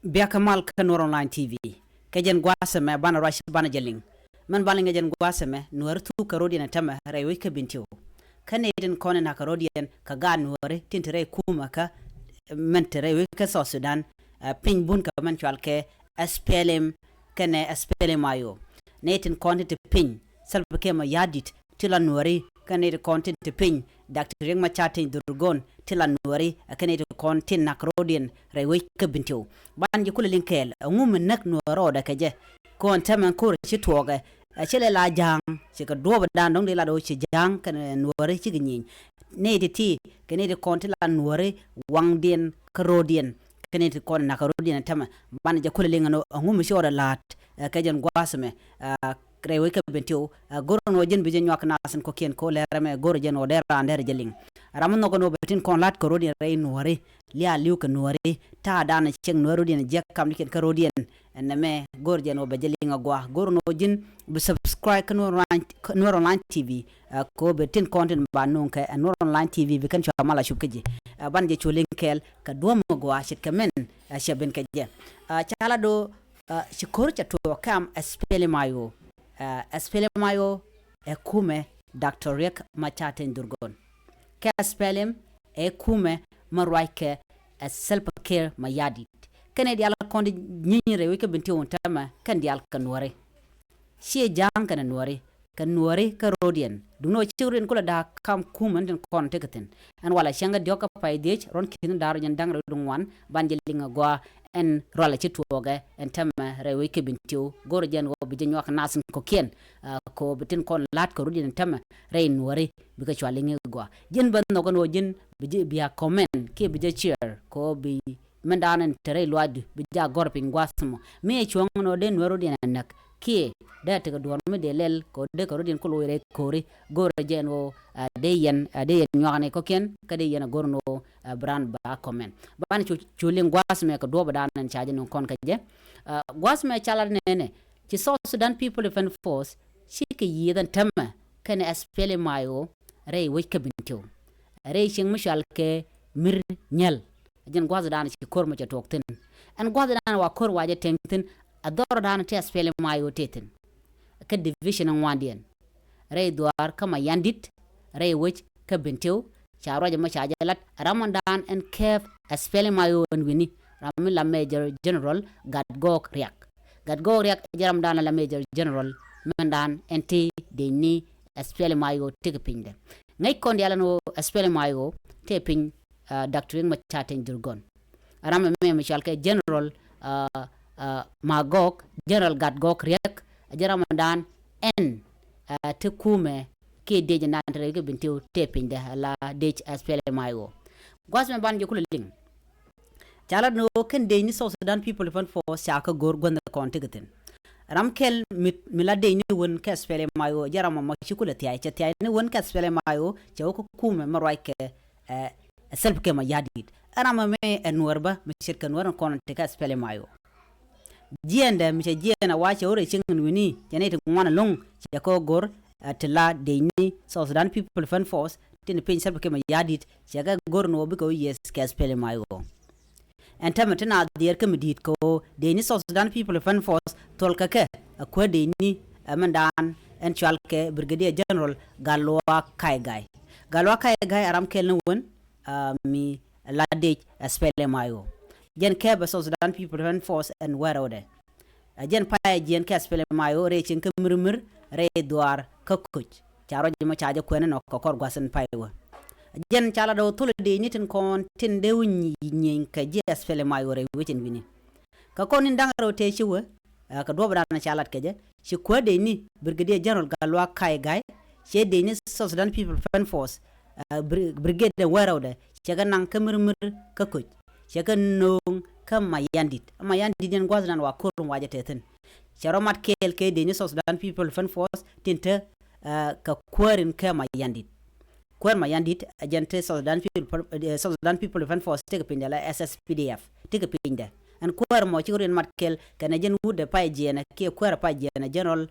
Biakamal ka Nuer online TV kajen gwasame bana rash bana jeling man balinga jen gwasame Nuer thuuk karodi na tama rewe ka Bentiu kane den kone na karodien ka ga Nuer tintere kuma ka mentere we ka South Sudan pin bun ka man chalke SPLM kane SPLM ayo netin kone te pin salba kema yadit tila Nueri kane de content te pin Dr. Ring Machatin Durgon tila Nueri kane de content na karodien rewe ka Bentiu ban jikule linkel ngum nak Nuero da kaje kon tamen kur ci toga chele la jang ci ka doba dan dong de la do ci jang kan Nueri ci gnyin ne de ti kane de content la Nueri wangdien karodien kane de kon na karodien tama ban jikule lingano ngum ci ora lat kajen gwasme rewe ka Bentiu goron wajin bijin nyak nasen ko ken ko lerame gor jen o dera ander jeling ramon no gono betin kon lat ko rodien rey Nueri lia liu ka Nueri ta dana ceng Nueri dien jek kam liken ka rodien enme gor jen o be jelinga gwa goron wajin be subscribe ka Nuer online TV ko betin content ba non ka Nuer online TV be kan chamala shubkeje ban je choling kel ka dom gwa shit kamen sheben ka je chala do shikor chato kam SPLM SPLM kume Dr. Riek Machatin Durgon ke SPLM kume marwaike self-care mayadit kene dial kondi nyinyre wike Bentiu tama kan dial ka Nueri sie jang kan Nueri ka rodien duno chiurin kula da kam kuman den kon tekaten an wala shanga dioka paidech ron kin dar nyen dang dungwan banjelinga gwa en rola ci tuoga en tama rewe ke Bentiu gor jen go bi jenyo nasin ko ken ko bitin kon lat ko rudin tama re Nueri bi ka chwalinge gwa jen ban no gon jen bi biya comment ke bi je cheer ko bi mendanen tere load bi ja gor pingwasmo me chwongo den Nueri den nak ke da te do me de lel ko de ko rudin ko loire kori gor jen o de yen nyane ko ken ka de yen gorno brand ba comment ban chuling gwasme ko do badanan chaje non kon ka je gwasme chalar nene ci South Sudan People Defense Force shike yidan tamma kan SPLM mayo rey we ka Bentiu rey ching mishal ke mir nyal jen gwaza dan ci kor ma ca tokten an gwaza dan wa kor waje tengten ador dan ci SPLM mayo teten ka division an wandien rey duar kama yandit rey wech ka Bentiu charoje ma chaje lat ramondan en kef SPLM mayo en wini ram la Major General Gadgok Riak jaram dan la Major General mendan enti de ni SPLM mayo tikpinde ngay kon yalla no SPLM mayo tepin Dr. Ring Machatin Durgon ram me Michel ke General Magok General Gadgok Riak jaram dan en tekume ke deje nantre ke Bentiu tepinde la deje SPLM mayo gwasme ban je kuling chala no ken de ni South Sudan People Defense Force chaka gor gonda kontigeten ramkel mila de ni won ke SPLM mayo jarama ma chikula tiay ni won ke SPLM mayo ko kume marwaike self ke ma yadid arama me enwerba mi shirkan waran kon te ke SPLM mayo jienda mi jiena wache ore chingin wini janete ngwana long ko gor tela de ni South Sudan People Defense Force tin pin self ke ma yadid jaga gor no bi ko yes ke SPLM mayo en tamatena der ke medit ko de ni South Sudan People Defense Force tolka ke ko de ni mandan en chalke Brigadier General Galwa Kaigai aram kel won mi lade SPLM mayo jen ke ba South Sudan People Defense Force en warode jen pa jen ke SPLM mayo re cin ke murmur re duar ka kuch charo jima chaje ko ne no ko kor gwasen paywa jen chala do tole de nitin kon tin de nyieny ka je SPLM mayo re wetin bini ka kon ndangaro te chiwe ka do bra na chalat ke je ci ko de ni Brigadier General Galwa Kaigai che de ni South Sudan People Defense Force brigade warode che ga nan ka murmur ka kuch che ga nong ka mayandit den gwaznan wa kurun waje teten charo mat kel ke de ni South Sudan People Defense Force tinte ka kwarin ka mayandit kwar mayandit agente South Sudan People Defense Force tege pindela SSPDF tege pinda an kwar mo chigorin matkel kana jen wude pa jena ke kwar pa jena General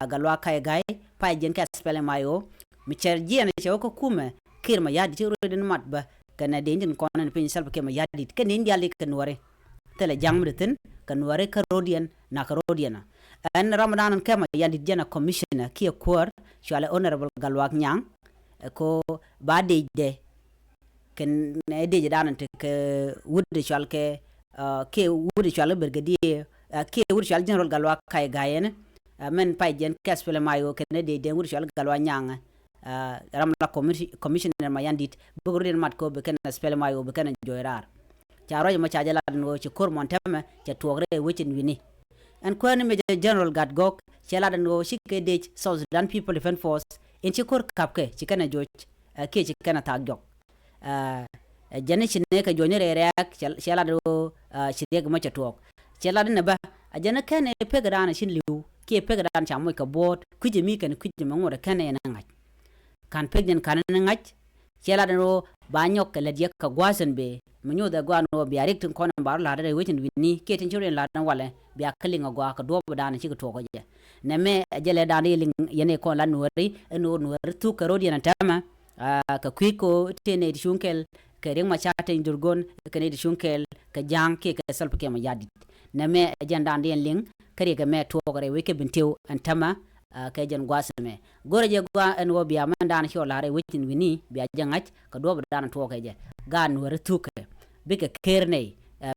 Galwa Kaigai pa jen ka SPLM mayo mi cher jena ko kume kirma yadi chigorin matba kana de ndin konan pin salba ke ma yadi ken ndi ali ken wore tele jamritin kan Nuer karodian na karodiana an Ramadan kema yandi jena commissioner ki kwar chwale honorable Galwak Nyang ko bade de ken de danan te ke wudde chwal ke wudde chwal brigadier ke wudde chwal general Galwak kay gayen men pay jen kaspele mayo ken de wudde chwal Galwak Nyang ramla commissioner mayandit bugurdin mat ko be ken spele mayo be ken joyrar charo ma chajala no ci kor montama ci togre wicin wini and kwani me general gadgok chela no shike de South Sudan People Defense Force in ci kor kapke ci kana joj ke ci kana tagjok jani ci ne ka jonere reak chela do ci deg ma ci tok chela ne ba ajana kane pegran shin liu ke pegran cha moy ka bot kuje mi kan kuje ma ngora kane na ngaj kan pegden kan na ngaj chela do ba nyok le diek ka gwasen be munyo da gwa no bi arik tin kono bar la da wetin winni ke tin churen la dan wale bi akalinga gwa ka do da na ci to ko je ne me jele da ni yene ko la Nueri no Nuer thuuk rodi na tama ka kwiko tene di shunkel ke ring ma chata indurgon ke ne di shunkel ka jang ke ka salp ke ma yadi ne me janda ndien ling kare ga me to gore weke Bentiu antama ka jen gwasme gore je gwa en wo bi amanda na shola re wetin winni bi ajangach ka do da na to ko je ga Nuer thuuk bika kerne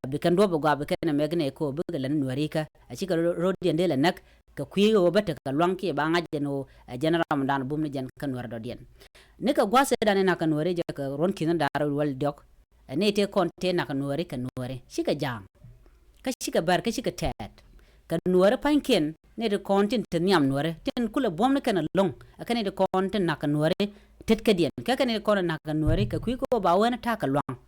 bika ndobo gwa bika na megne ko bika lan Nuerika achika rodi ndele nak ka kwiyo bata ka lwanki ba ngaje no general Ramadan bumni jan kan Nuer do dien ne ka gwase dane na kan Nuer je ka ron kinan daro wal dok ne te konte na kan Nuer ka Nuer shika jam ka shika bar ka shika tet ka Nuer panken ne de kontin te nyam Nuer ten kula bomne kana long akane de kontin na kan Nuer tet ka dien ka kane ko na kan Nuer ka kwiko ba wana ta ka lwang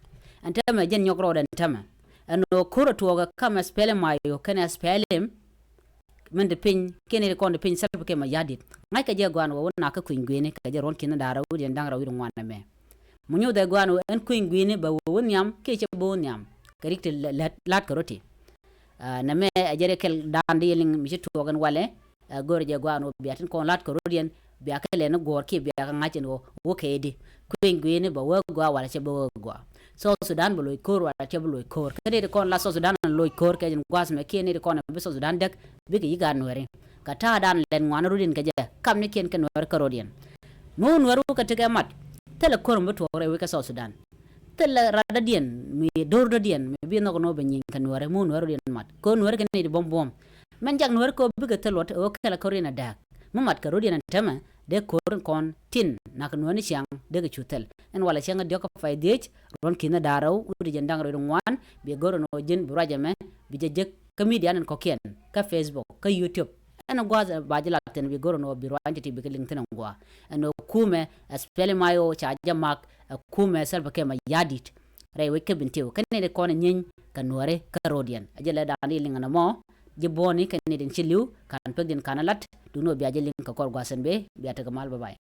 antama jen nyokro den tama ano kuro tuoga kama spele mayo kana spelem men de pin kene ko de pin salpe ke ma yadit ngai ka je gwano wona ka kwingwene ka je ron kina dara wudi ndang rawi ngwana me munyo de gwano en kwingwene ba wonyam ke che bo nyam karikte lat karoti na me ajere kel dande yeling mi tuogan wale gor je gwano biatin ko lat karodien biya kele no gor ke biya ngachen wo kedi kwingwene ba wo gwa wala che bo gwa so Sudan boloy kor wala che boloy kor kede de kon la so Sudan loy kor ke jen gwas me kene de kon be so Sudan dek be ke yiga Nuer ka ta dan len ngwana rudin ke je kam ne ken kan Nuer karodien no Nuer ka te mat tele kor mbo to re we ka so Sudan tele rada dien mi dor do dien mi bi no be nyin kan Nuer mo Nuer dien mat ko Nuer ke ne di bom men jak Nuer ko be ke telot o kala korina dak mo mat karodien tama de kor kon tin na kan woni siang de ke chutel en wala siang de ko fay dej ron kina daraw udi jandang ro ngwan bi goro no jin buraja me bi je comedian ko ken ka Facebook ka YouTube en gwaza bajila ten bi goro no bi ranjiti bi kelin tan ngwa en kume spele mayo cha jamak kume salba ke ma yadit ray we ke Bentiu kan ne ko nyen kan Nuer karodian ajela dani lingana mo jiboni kan ne den chiliu kan pegden kanalat duno bi ajelin ka kor gwasen be bi ataga mal bye